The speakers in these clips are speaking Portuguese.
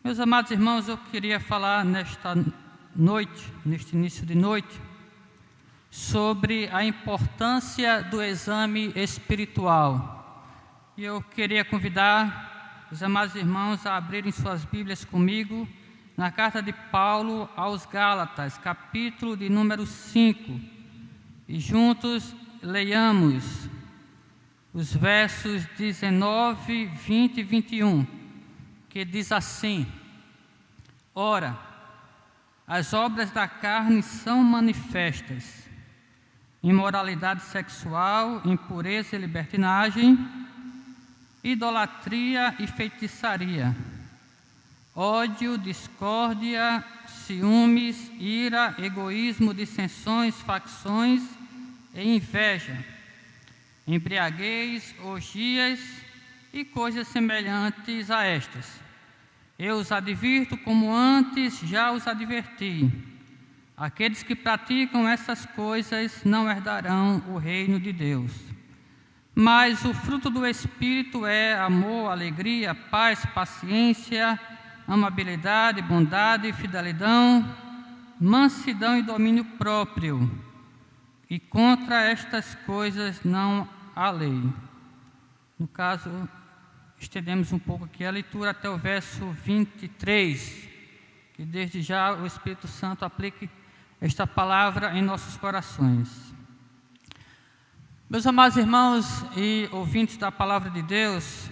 Meus amados irmãos, eu queria falar nesta noite, neste início de noite, sobre a importância do exame espiritual. E eu queria convidar os amados irmãos a abrirem suas Bíblias comigo na carta de Paulo aos Gálatas, capítulo de número 5. E juntos leiamos os versos 19, 20 e 21, que diz assim: Ora, as obras da carne são manifestas: imoralidade sexual, impureza e libertinagem, idolatria e feitiçaria, ódio, discórdia, ciúmes, ira, egoísmo, dissensões, facções e inveja, embriaguez, orgias e coisas semelhantes a estas. Eu os advirto como antes já os adverti. Aqueles que praticam essas coisas não herdarão o reino de Deus. Mas o fruto do Espírito é amor, alegria, paz, paciência, amabilidade, bondade, fidelidade, mansidão e domínio próprio. E contra estas coisas não há lei. No caso, estendemos um pouco aqui a leitura até o verso 23, que desde já o Espírito Santo aplique esta palavra em nossos corações. Meus amados irmãos e ouvintes da palavra de Deus,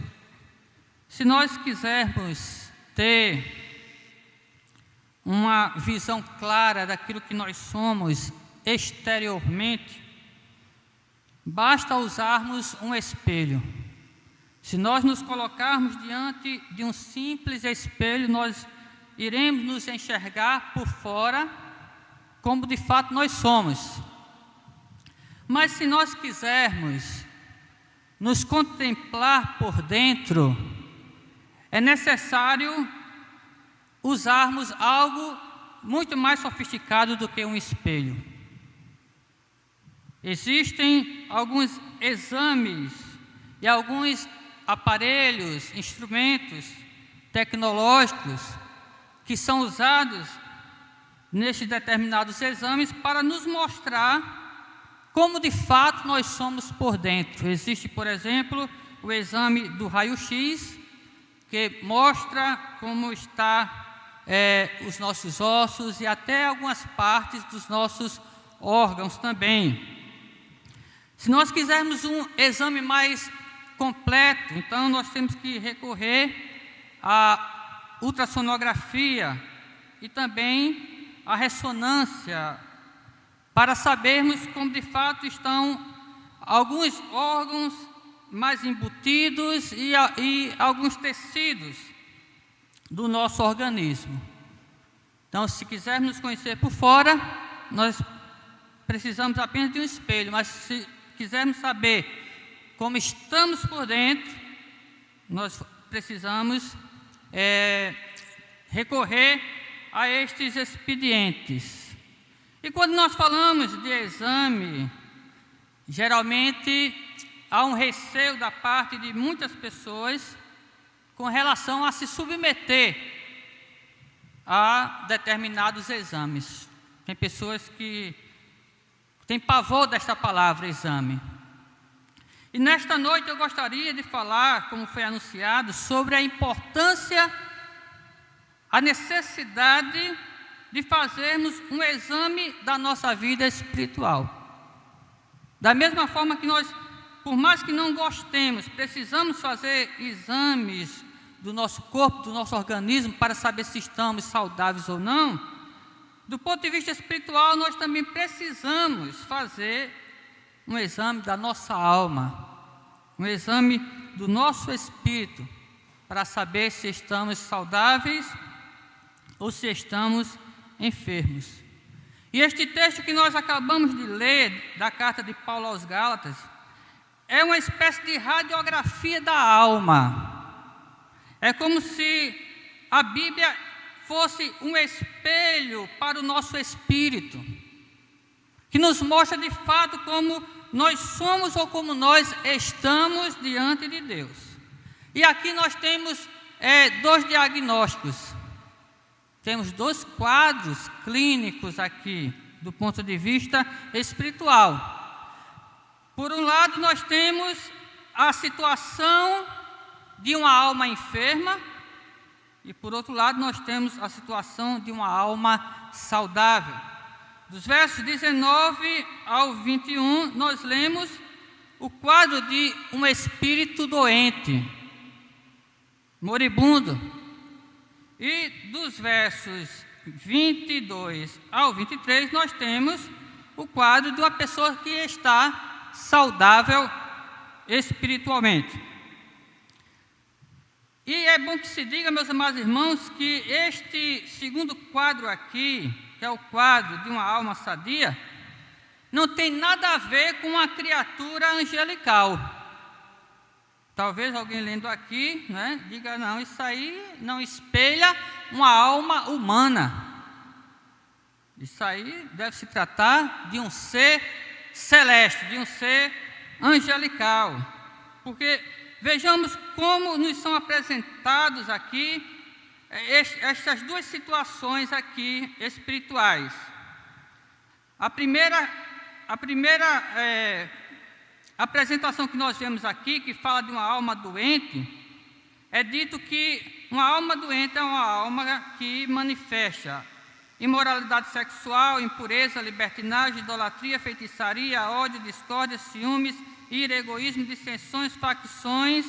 se nós quisermos ter uma visão clara daquilo que nós somos exteriormente, basta usarmos um espelho. Se nós nos colocarmos diante de um simples espelho, nós iremos nos enxergar por fora como de fato nós somos. Mas se nós quisermos nos contemplar por dentro, é necessário usarmos algo muito mais sofisticado do que um espelho. Existem alguns exames e alguns aparelhos, instrumentos tecnológicos que são usados nestes determinados exames para nos mostrar como de fato nós somos por dentro. Existe, por exemplo, o exame do raio-x, que mostra como está os nossos ossos e até algumas partes dos nossos órgãos também. Se nós quisermos um exame mais completo, então nós temos que recorrer à ultrassonografia e também à ressonância, para sabermos como de fato estão alguns órgãos mais embutidos e alguns tecidos do nosso organismo. Então, se quisermos nos conhecer por fora, nós precisamos apenas de um espelho, mas se quisermos saber como estamos por dentro, nós precisamos recorrer a estes expedientes. E quando nós falamos de exame, geralmente há um receio da parte de muitas pessoas com relação a se submeter a determinados exames. Tem pessoas que têm pavor desta palavra exame. E nesta noite eu gostaria de falar, como foi anunciado, sobre a importância, a necessidade de fazermos um exame da nossa vida espiritual. Da mesma forma que nós, por mais que não gostemos, precisamos fazer exames do nosso corpo, do nosso organismo, para saber se estamos saudáveis ou não, do ponto de vista espiritual, nós também precisamos fazer um exame da nossa alma, um exame do nosso espírito, para saber se estamos saudáveis ou se estamos enfermos. E este texto que nós acabamos de ler, da carta de Paulo aos Gálatas, é uma espécie de radiografia da alma. É como se a Bíblia fosse um espelho para o nosso espírito, que nos mostra de fato como nós somos ou como nós estamos diante de Deus. E aqui nós temos dois diagnósticos. temos dois quadros clínicos aqui, do ponto de vista espiritual. Por um lado, nós temos a situação de uma alma enferma, e por outro lado, nós temos a situação de uma alma saudável. Dos versos 19 ao 21, nós lemos o quadro de um espírito doente, moribundo. E dos versos 22 ao 23, nós temos o quadro de uma pessoa que está saudável espiritualmente. E é bom que se diga, meus amados irmãos, que este segundo quadro aqui, que é o quadro de uma alma sadia, não tem nada a ver com uma criatura angelical. Talvez alguém lendo aqui, né, diga, não, isso aí não espelha uma alma humana. Isso aí deve se tratar de um ser celeste, de um ser angelical. Porque vejamos como nos são apresentados aqui estas duas situações aqui espirituais. A primeira apresentação que nós vemos aqui, que fala de uma alma doente, é dito que uma alma doente é uma alma que manifesta imoralidade sexual, impureza, libertinagem, idolatria, feitiçaria, ódio, discórdia, ciúmes, ira, egoísmo, dissensões, facções,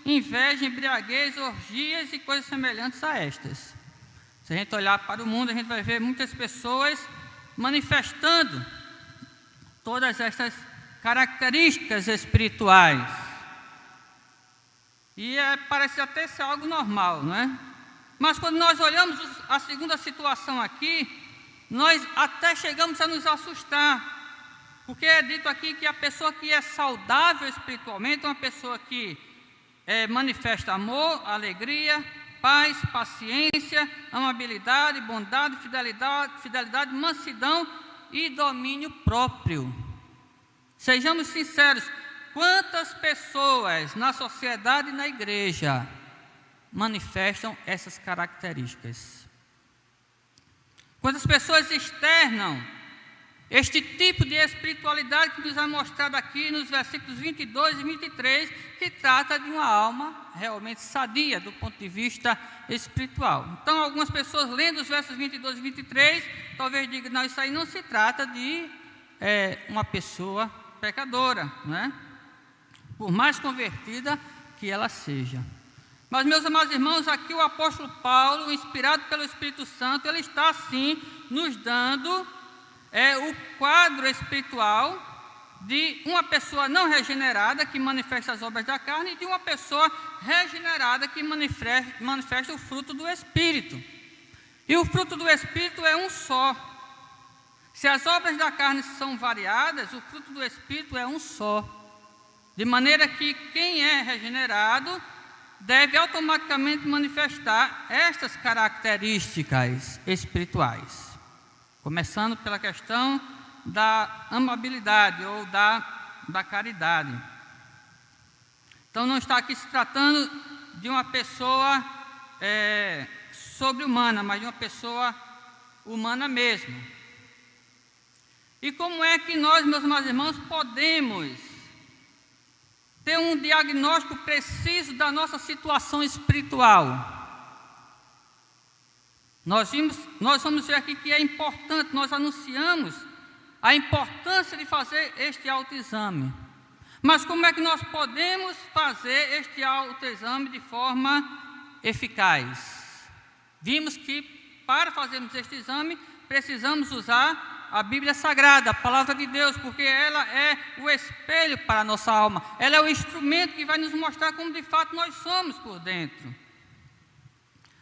inveja, embriaguez, orgias e coisas semelhantes a estas. Se a gente olhar para o mundo, a gente vai ver muitas pessoas manifestando todas estas características espirituais. E parece até ser algo normal, não é? Mas quando nós olhamos a segunda situação aqui, nós até chegamos a nos assustar, porque é dito aqui que a pessoa que é saudável espiritualmente é uma pessoa que manifesta amor, alegria, paz, paciência, amabilidade, bondade, fidelidade, mansidão e domínio próprio. Sejamos sinceros, quantas pessoas na sociedade e na igreja manifestam essas características? Quantas pessoas externam este tipo de espiritualidade que nos é mostrado aqui nos versículos 22 e 23, que trata de uma alma realmente sadia do ponto de vista espiritual. Então, algumas pessoas lendo os versos 22 e 23, talvez digam, não, isso aí não se trata de uma pessoa pecadora, né? Por mais convertida que ela seja. Mas, meus amados irmãos, aqui o apóstolo Paulo, inspirado pelo Espírito Santo, ele está, assim, nos dando o quadro espiritual de uma pessoa não regenerada, que manifesta as obras da carne, e de uma pessoa regenerada, que manifesta o fruto do Espírito. E o fruto do Espírito é um só. Se as obras da carne são variadas, o fruto do Espírito é um só. De maneira que quem é regenerado deve automaticamente manifestar estas características espirituais. Começando pela questão da amabilidade ou da caridade. Então, não está aqui se tratando de uma pessoa sobre-humana, mas de uma pessoa humana mesmo. E como é que nós, meus amados irmãos, podemos ter um diagnóstico preciso da nossa situação espiritual? Nós vamos ver aqui que é importante, nós anunciamos a importância de fazer este autoexame. Mas como é que nós podemos fazer este autoexame de forma eficaz? Vimos que para fazermos este exame, precisamos usar a Bíblia Sagrada, a Palavra de Deus, porque ela é o espelho para a nossa alma. Ela é o instrumento que vai nos mostrar como de fato nós somos por dentro.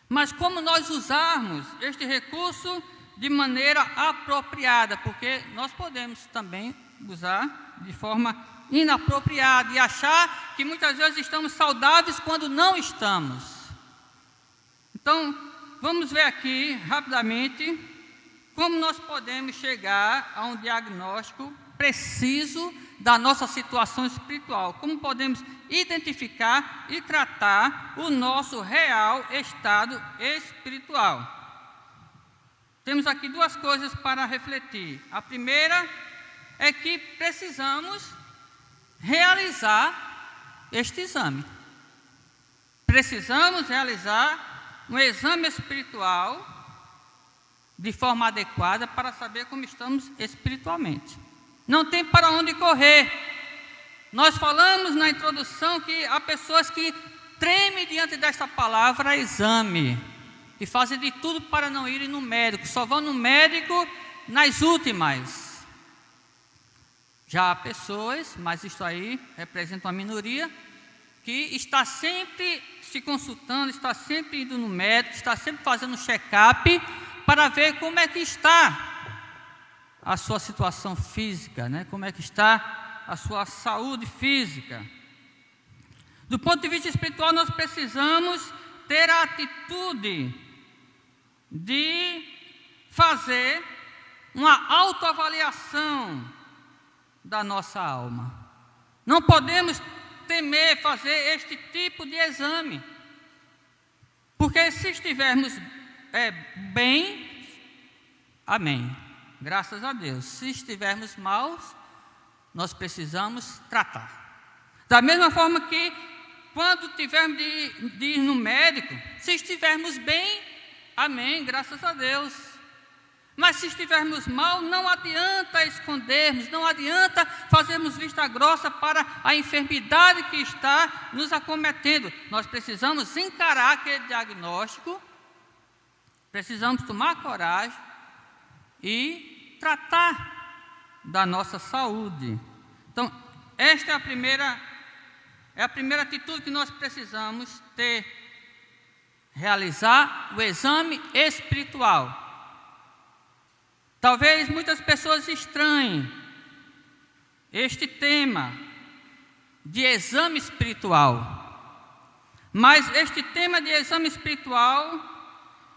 Mas como nós usarmos este recurso de maneira apropriada, porque nós podemos também usar de forma inapropriada e achar que muitas vezes estamos saudáveis quando não estamos. Então, vamos ver aqui rapidamente como nós podemos chegar a um diagnóstico preciso da nossa situação espiritual. Como podemos identificar e tratar o nosso real estado espiritual. temos aqui duas coisas para refletir. A primeira é que precisamos realizar este exame. Precisamos realizar um exame espiritual de forma adequada para saber como estamos espiritualmente. Não tem para onde correr. Nós falamos na introdução que há pessoas que tremem diante desta palavra exame, e fazem de tudo para não irem no médico, só vão no médico nas últimas. Já há pessoas, mas isso aí representa uma minoria, que está sempre se consultando, está sempre indo no médico, está sempre fazendo check-up para ver como é que está a sua situação física, né? Como é que está a sua saúde física. Do ponto de vista espiritual, nós precisamos ter a atitude de fazer uma autoavaliação da nossa alma. Não podemos temer fazer este tipo de exame, porque se estivermos bem, amém, graças a Deus. Se estivermos maus, nós precisamos tratar. Da mesma forma que quando tivermos de ir no médico, se estivermos bem, amém, graças a Deus. Mas se estivermos mal, não adianta escondermos, não adianta fazermos vista grossa para a enfermidade que está nos acometendo. Nós precisamos encarar aquele diagnóstico, precisamos tomar coragem e tratar da nossa saúde. Então, esta é a primeira atitude que nós precisamos ter: realizar o exame espiritual. Talvez muitas pessoas estranhem este tema de exame espiritual, mas este tema de exame espiritual,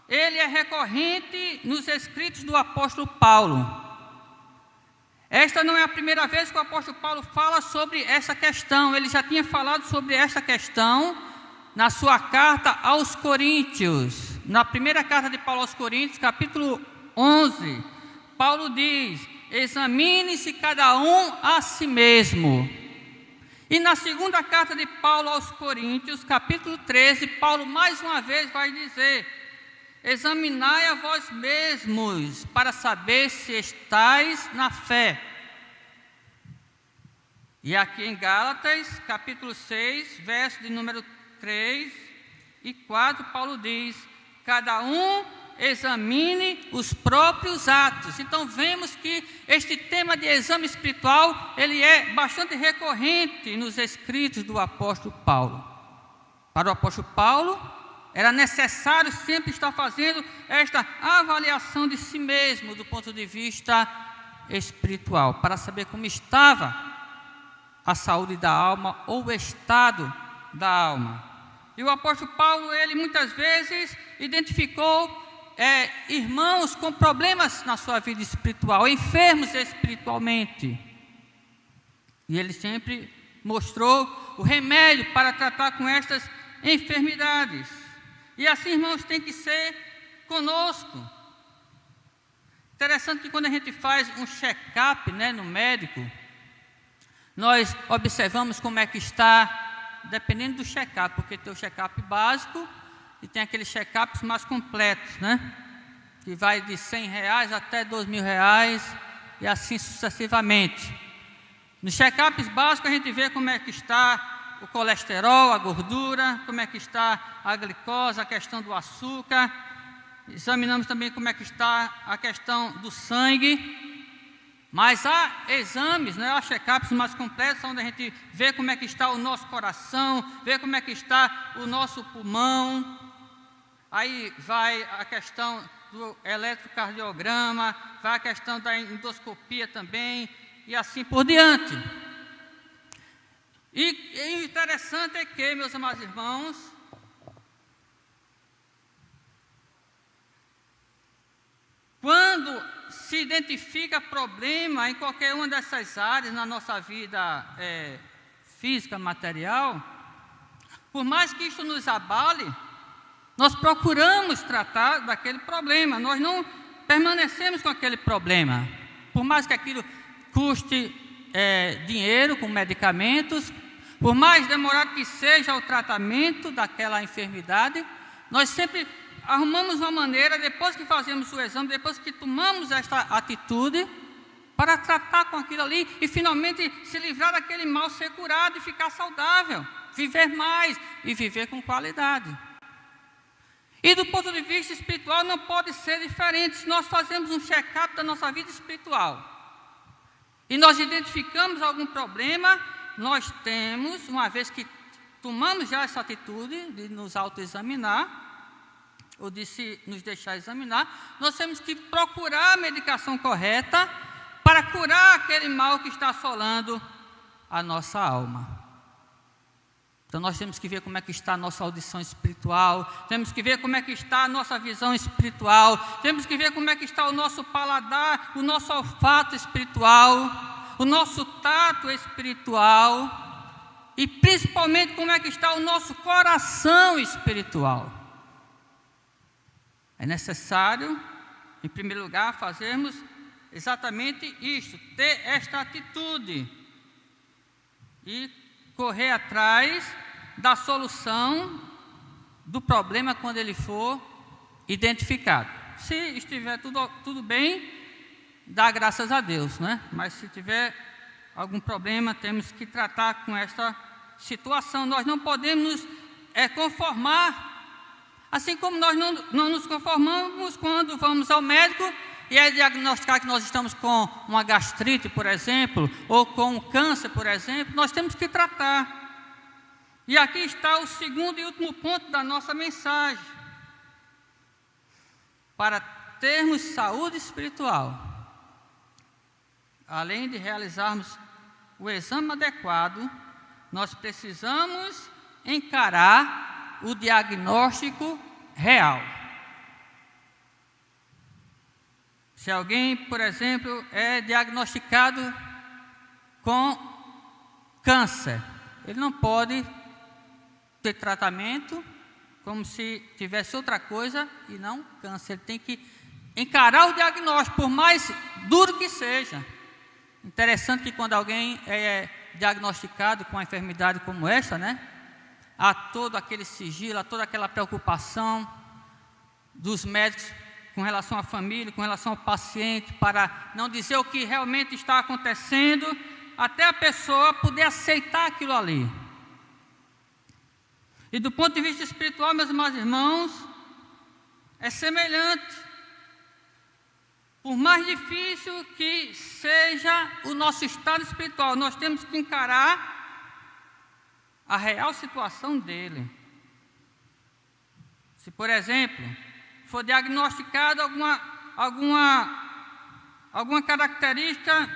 ele é recorrente nos escritos do apóstolo Paulo. Esta não é a primeira vez que o apóstolo Paulo fala sobre essa questão. Ele já tinha falado sobre esta questão na sua carta aos Coríntios. Na primeira carta de Paulo aos Coríntios, capítulo 11, Paulo diz: examine-se cada um a si mesmo. E na segunda carta de Paulo aos Coríntios, capítulo 13, Paulo mais uma vez vai dizer: examinai a vós mesmos, para saber se estáis na fé. E aqui em Gálatas, capítulo 6, verso de número 3 e 4, Paulo diz: cada um examine os próprios atos. Então vemos que este tema de exame espiritual, ele é bastante recorrente nos escritos do apóstolo Paulo. Para o apóstolo Paulo, era necessário sempre estar fazendo esta avaliação de si mesmo do ponto de vista espiritual, para saber como estava a saúde da alma ou o estado da alma. E o apóstolo Paulo, ele muitas vezes identificou irmãos com problemas na sua vida espiritual, enfermos espiritualmente. E ele sempre mostrou o remédio para tratar com estas enfermidades. E assim, irmãos, tem que ser conosco. Interessante que quando a gente faz um check-up, no médico, nós observamos como é que está, dependendo do check-up, porque tem o check-up básico e tem aqueles check-ups mais completos, que vai de R$100 até R$2.000 e assim sucessivamente. Nos check-ups básicos a gente vê como é que está o colesterol, a gordura, como é que está a glicose, a questão do açúcar. Examinamos também como é que está a questão do sangue. Mas há exames, há check-ups mais completos, onde a gente vê como é que está o nosso coração, vê como é que está o nosso pulmão. Aí vai a questão do eletrocardiograma, vai a questão da endoscopia também, e assim por diante. E o interessante é que, meus amados irmãos, quando se identifica problema em qualquer uma dessas áreas na nossa vida física, material, por mais que isso nos abale, nós procuramos tratar daquele problema. Nós não permanecemos com aquele problema. Por mais que aquilo custe dinheiro com medicamentos, por mais demorado que seja o tratamento daquela enfermidade, nós sempre arrumamos uma maneira, depois que fazemos o exame, depois que tomamos esta atitude, para tratar com aquilo ali e finalmente se livrar daquele mal, ser curado e ficar saudável, viver mais e viver com qualidade. E do ponto de vista espiritual não pode ser diferente. Se nós fazemos um check-up da nossa vida espiritual e nós identificamos algum problema, nós temos, uma vez que tomamos já essa atitude de nos autoexaminar, ou de nos deixar examinar, nós temos que procurar a medicação correta para curar aquele mal que está assolando a nossa alma. Então nós temos que ver como é que está a nossa audição espiritual, temos que ver como é que está a nossa visão espiritual, temos que ver como é que está o nosso paladar, o nosso olfato espiritual, o nosso tato espiritual e principalmente como é que está o nosso coração espiritual. É necessário, em primeiro lugar, fazermos exatamente isto, ter esta atitude e correr atrás da solução do problema quando ele for identificado. Se estiver tudo bem, dá graças a Deus, né? Mas se tiver algum problema, temos que tratar com esta situação. Nós não podemos nos conformar, assim como nós não nos conformamos quando vamos ao médico e é diagnosticar que nós estamos com uma gastrite, por exemplo, ou com um câncer, por exemplo, nós temos que tratar. E aqui está o segundo e último ponto da nossa mensagem. Para termos saúde espiritual, além de realizarmos o exame adequado, nós precisamos encarar o diagnóstico real. Se alguém, por exemplo, é diagnosticado com câncer, ele não pode ter tratamento como se tivesse outra coisa e não câncer. Ele tem que encarar o diagnóstico, por mais duro que seja. Interessante que quando alguém é diagnosticado com uma enfermidade como esta, né? Há todo aquele sigilo, há toda aquela preocupação dos médicos com relação à família, com relação ao paciente, para não dizer o que realmente está acontecendo, até a pessoa poder aceitar aquilo ali. E do ponto de vista espiritual, meus amados irmãos, é semelhante. Por mais difícil que seja o nosso estado espiritual, nós temos que encarar a real situação dele. Se, por exemplo, for diagnosticado alguma característica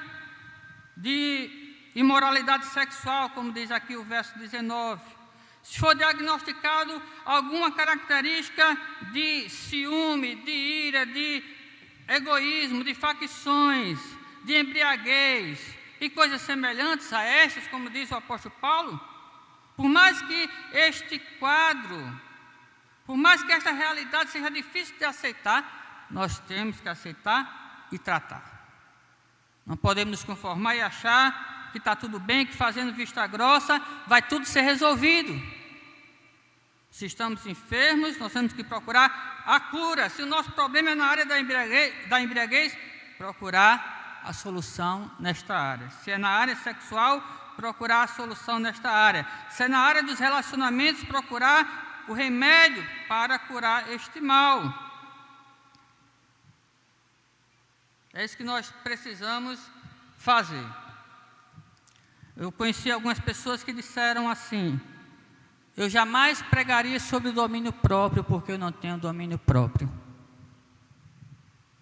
de imoralidade sexual, como diz aqui o verso 19, se for diagnosticado alguma característica de ciúme, de ira, de egoísmo, de facções, de embriaguez e coisas semelhantes a estas, como diz o apóstolo Paulo, por mais que este quadro, por mais que esta realidade seja difícil de aceitar, nós temos que aceitar e tratar. Não podemos nos conformar e achar que está tudo bem, que fazendo vista grossa vai tudo ser resolvido. Se estamos enfermos, nós temos que procurar a cura. Se o nosso problema é na área da embriaguez, procurar a solução nesta área. Se é na área sexual, procurar a solução nesta área. Se é na área dos relacionamentos, procurar o remédio para curar este mal. É isso que nós precisamos fazer. Eu conheci algumas pessoas que disseram assim: eu jamais pregaria sobre o domínio próprio, porque eu não tenho domínio próprio.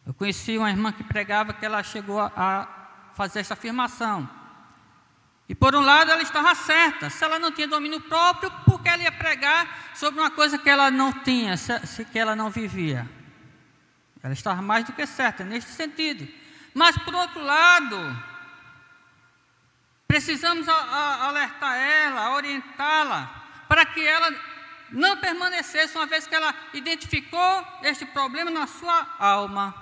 Eu conheci uma irmã que pregava, que ela chegou a fazer essa afirmação. E por um lado ela estava certa. Se ela não tinha domínio próprio, por que ela ia pregar sobre uma coisa que ela não tinha, que ela não vivia? Ela estava mais do que certa neste sentido. Mas por outro lado, precisamos alertar ela, orientá-la, para que ela não permanecesse, uma vez que ela identificou este problema na sua alma,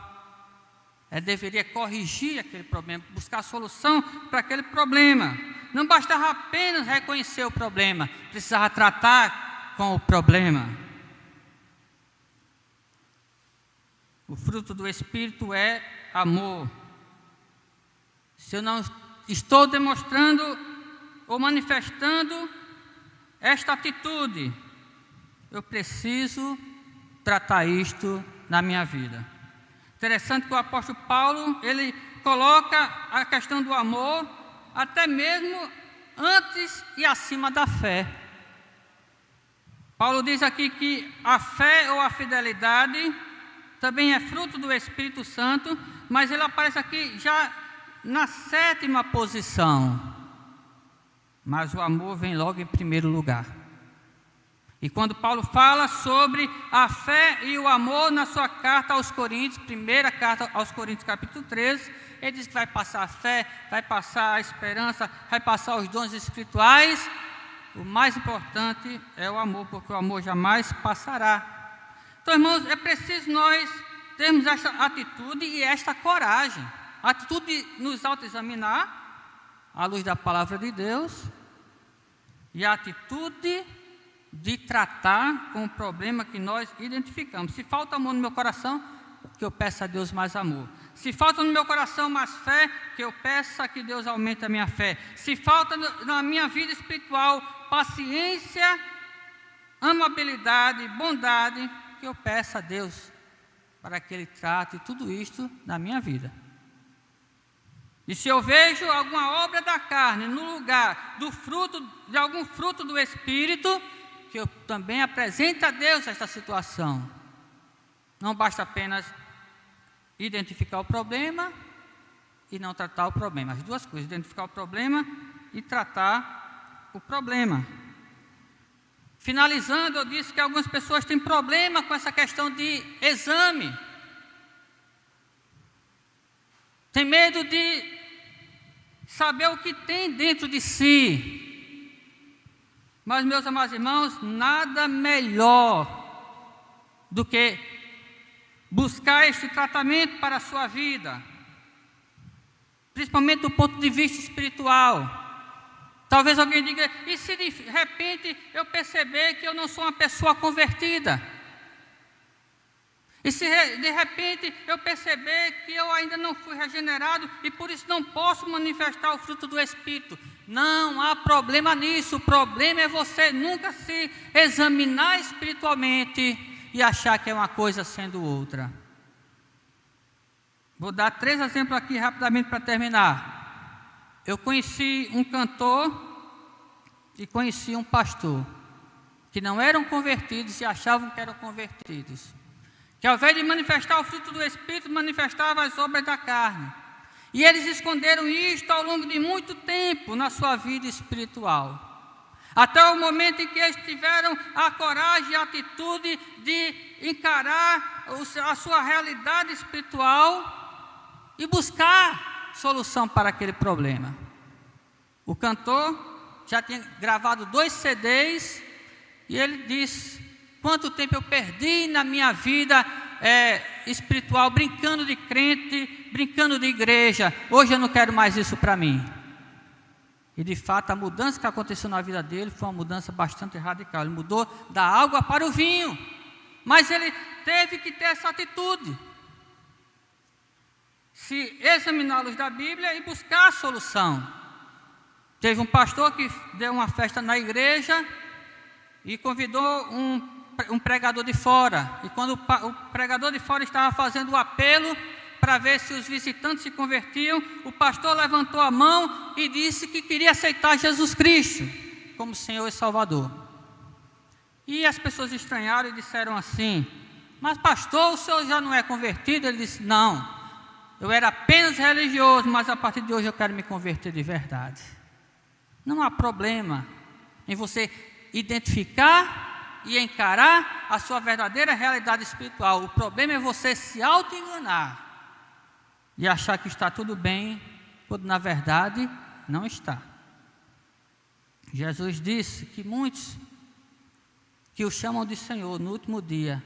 deveria corrigir aquele problema, buscar solução para aquele problema. Não bastava apenas reconhecer o problema, precisava tratar com o problema. O fruto do Espírito é amor. Se eu não estou demonstrando ou manifestando esta atitude, eu preciso tratar isto na minha vida. Interessante que o apóstolo Paulo, ele coloca a questão do amor até mesmo antes e acima da fé. Paulo diz aqui que a fé ou a fidelidade também é fruto do Espírito Santo, mas ele aparece aqui já na 7ª posição. Mas o amor vem logo em primeiro lugar. E quando Paulo fala sobre a fé e o amor na sua carta aos Coríntios, primeira carta aos Coríntios, capítulo 13, ele diz que vai passar a fé, vai passar a esperança, vai passar os dons espirituais. O mais importante é o amor, porque o amor jamais passará. Então, irmãos, é preciso nós termos esta atitude e esta coragem. A atitude de nos autoexaminar à luz da palavra de Deus e a atitude de tratar com o problema que nós identificamos. Se falta amor no meu coração, que eu peça a Deus mais amor. Se falta no meu coração mais fé, que eu peça que Deus aumente a minha fé. Se falta na minha vida espiritual paciência, amabilidade, bondade, que eu peça a Deus para que Ele trate tudo isto na minha vida. E se eu vejo alguma obra da carne no lugar do fruto, de algum fruto do Espírito, que eu também apresente a Deus esta situação. Não basta apenas identificar o problema e não tratar o problema. As duas coisas, identificar o problema e tratar o problema. Finalizando, eu disse que algumas pessoas têm problema com essa questão de exame. Tem medo de saber o que tem dentro de si. Mas, meus amados irmãos, nada melhor do que buscar este tratamento para a sua vida, principalmente do ponto de vista espiritual. Talvez alguém diga, e se de repente eu perceber que eu não sou uma pessoa convertida? E se de repente eu perceber que eu ainda não fui regenerado e por isso não posso manifestar o fruto do Espírito? Não há problema nisso. O problema é você nunca se examinar espiritualmente e achar que é uma coisa sendo outra. Vou dar 3 exemplos aqui rapidamente para terminar. Eu conheci um cantor e conheci um pastor que não eram convertidos e achavam que eram convertidos, que ao invés de manifestar o fruto do Espírito, manifestavam as obras da carne. E eles esconderam isto ao longo de muito tempo na sua vida espiritual. Até o momento em que eles tiveram a coragem e a atitude de encarar a sua realidade espiritual e buscar solução para aquele problema. O cantor já tinha gravado 2 CDs e ele disse: quanto tempo eu perdi na minha vida espiritual, brincando de crente, brincando de igreja. Hoje eu não quero mais isso para mim. E de fato a mudança que aconteceu na vida dele foi uma mudança bastante radical. Ele mudou da água para o vinho, mas ele teve que ter essa atitude, se examinar a luz da Bíblia e buscar a solução. Teve um pastor que deu uma festa na igreja e convidou um pregador de fora. E quando o pregador de fora estava fazendo o apelo para ver se os visitantes se convertiam, o pastor levantou a mão e disse que queria aceitar Jesus Cristo como Senhor e Salvador. E as pessoas estranharam e disseram assim: mas pastor, o senhor já não é convertido? Ele disse: não, eu era apenas religioso, mas a partir de hoje eu quero me converter de verdade. Não há problema em você identificar e encarar a sua verdadeira realidade espiritual. O problema é você se auto-enganar e achar que está tudo bem, quando na verdade não está. Jesus disse que muitos que o chamam de Senhor no último dia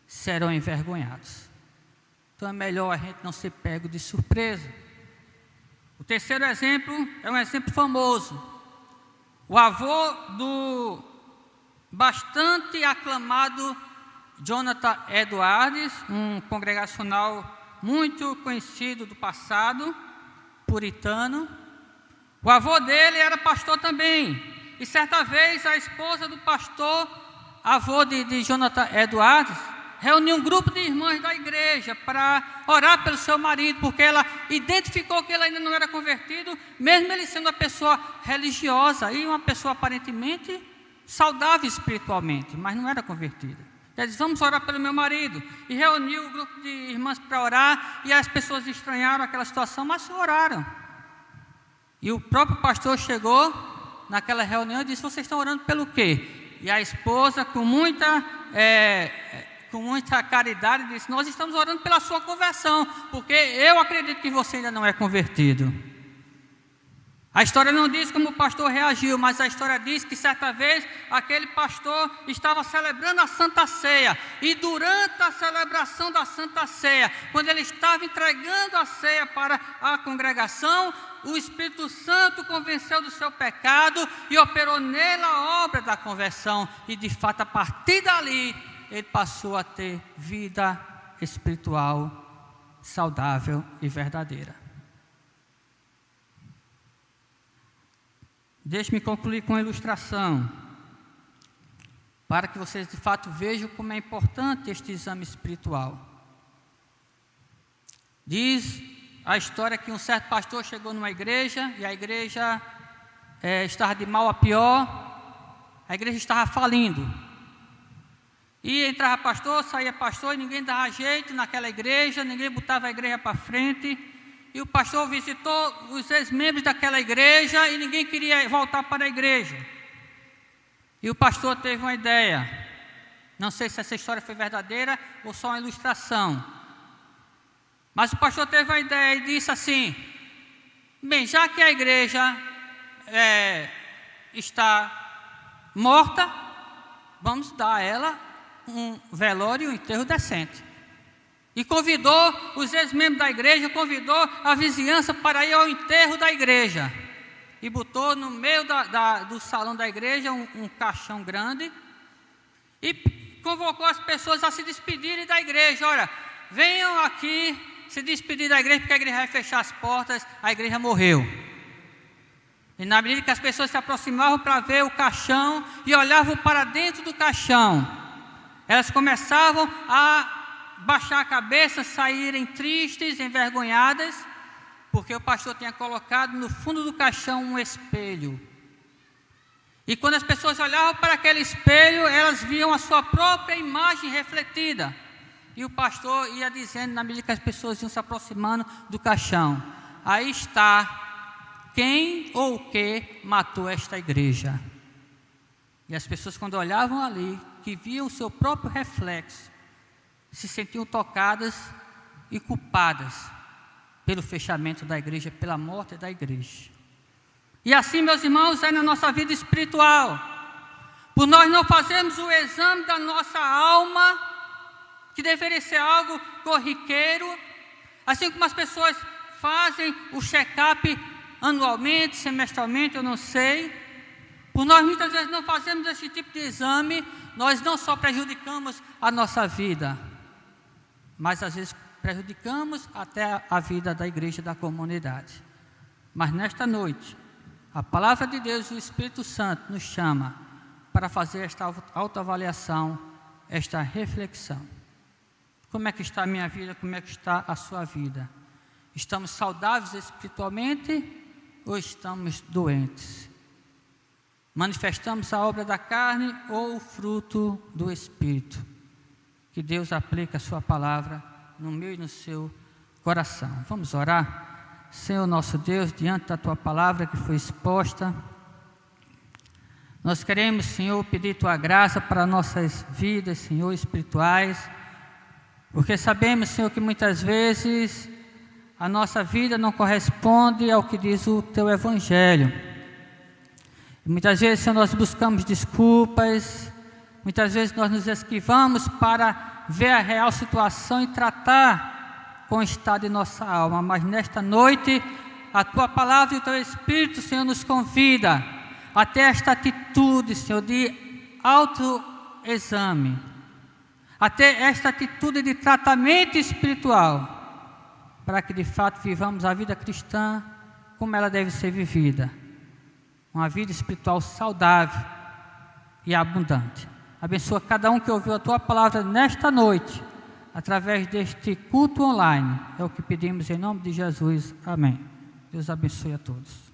serão envergonhados. Então é melhor a gente não ser pego de surpresa. O terceiro exemplo é um exemplo famoso. O avô do bastante aclamado Jonathan Edwards, um congregacional muito conhecido do passado, puritano. O avô dele era pastor também. E certa vez a esposa do pastor, avô de Jonathan Edwards, reuniu um grupo de irmãs da igreja para orar pelo seu marido, porque ela identificou que ele ainda não era convertido, mesmo ele sendo uma pessoa religiosa e uma pessoa aparentemente saudável espiritualmente, mas não era convertida. Ela disse: vamos orar pelo meu marido. E reuniu o grupo de irmãs para orar, e as pessoas estranharam aquela situação, mas oraram. E o próprio pastor chegou naquela reunião e disse: vocês estão orando pelo quê? E a esposa, com muita caridade, disse: nós estamos orando pela sua conversão, porque eu acredito que você ainda não é convertido. A história não diz como o pastor reagiu, mas a história diz que certa vez aquele pastor estava celebrando a Santa Ceia, e durante a celebração da Santa Ceia, quando ele estava entregando a ceia para a congregação, o Espírito Santo convenceu do seu pecado e operou nele a obra da conversão, e de fato a partir dali ele passou a ter vida espiritual saudável e verdadeira. Deixe-me concluir com uma ilustração, para que vocês de fato vejam como é importante este exame espiritual. Diz a história que um certo pastor chegou numa igreja, e a igreja estava de mal a pior, a igreja estava falindo. E entrava pastor, saía pastor, e ninguém dava jeito naquela igreja, ninguém botava a igreja para frente. E o pastor visitou os ex-membros daquela igreja e ninguém queria voltar para a igreja. E o pastor teve uma ideia. Não sei se essa história foi verdadeira ou só uma ilustração. Mas o pastor teve uma ideia e disse assim: bem, já que a igreja está morta, vamos dar a ela um velório e um enterro decente. E convidou os ex-membros da igreja, convidou a vizinhança para ir ao enterro da igreja. E botou no meio do salão da igreja um caixão grande. E convocou as pessoas a se despedirem da igreja. Olha, venham aqui se despedir da igreja, porque a igreja vai fechar as portas, a igreja morreu. E na medida que as pessoas se aproximavam para ver o caixão e olhavam para dentro do caixão, elas começavam a baixar a cabeça, saírem tristes, envergonhadas, porque o pastor tinha colocado no fundo do caixão um espelho. E quando as pessoas olhavam para aquele espelho, elas viam a sua própria imagem refletida. E o pastor ia dizendo, na medida que as pessoas iam se aproximando do caixão: aí está quem ou o que matou esta igreja. E as pessoas, quando olhavam ali, que viam o seu próprio reflexo, se sentiam tocadas e culpadas pelo fechamento da igreja, pela morte da igreja. E assim, meus irmãos, é na nossa vida espiritual. Por nós não fazermos o exame da nossa alma, que deveria ser algo corriqueiro, assim como as pessoas fazem o check-up anualmente, semestralmente, eu não sei. Por nós muitas vezes não fazemos esse tipo de exame, nós não só prejudicamos a nossa vida, mas às vezes prejudicamos até a vida da igreja, da comunidade. Mas nesta noite, a palavra de Deus e o Espírito Santo nos chama para fazer esta autoavaliação, esta reflexão. Como é que está a minha vida? Como é que está a sua vida? Estamos saudáveis espiritualmente ou estamos doentes? Manifestamos a obra da carne ou o fruto do Espírito? Que Deus aplique a sua palavra no meu e no seu coração. Vamos orar? Senhor nosso Deus, diante da tua palavra que foi exposta, nós queremos, Senhor, pedir tua graça para nossas vidas, Senhor, espirituais, porque sabemos, Senhor, que muitas vezes a nossa vida não corresponde ao que diz o teu evangelho. E muitas vezes, Senhor, nós buscamos desculpas, muitas vezes nós nos esquivamos para ver a real situação e tratar com o estado de nossa alma, mas nesta noite, a Tua palavra e o Teu Espírito, Senhor, nos convida até esta atitude, Senhor, de autoexame, até esta atitude de tratamento espiritual, para que de fato vivamos a vida cristã como ela deve ser vivida, uma vida espiritual saudável e abundante. Abençoa cada um que ouviu a Tua palavra nesta noite, através deste culto online. É o que pedimos em nome de Jesus. Amém. Deus abençoe a todos.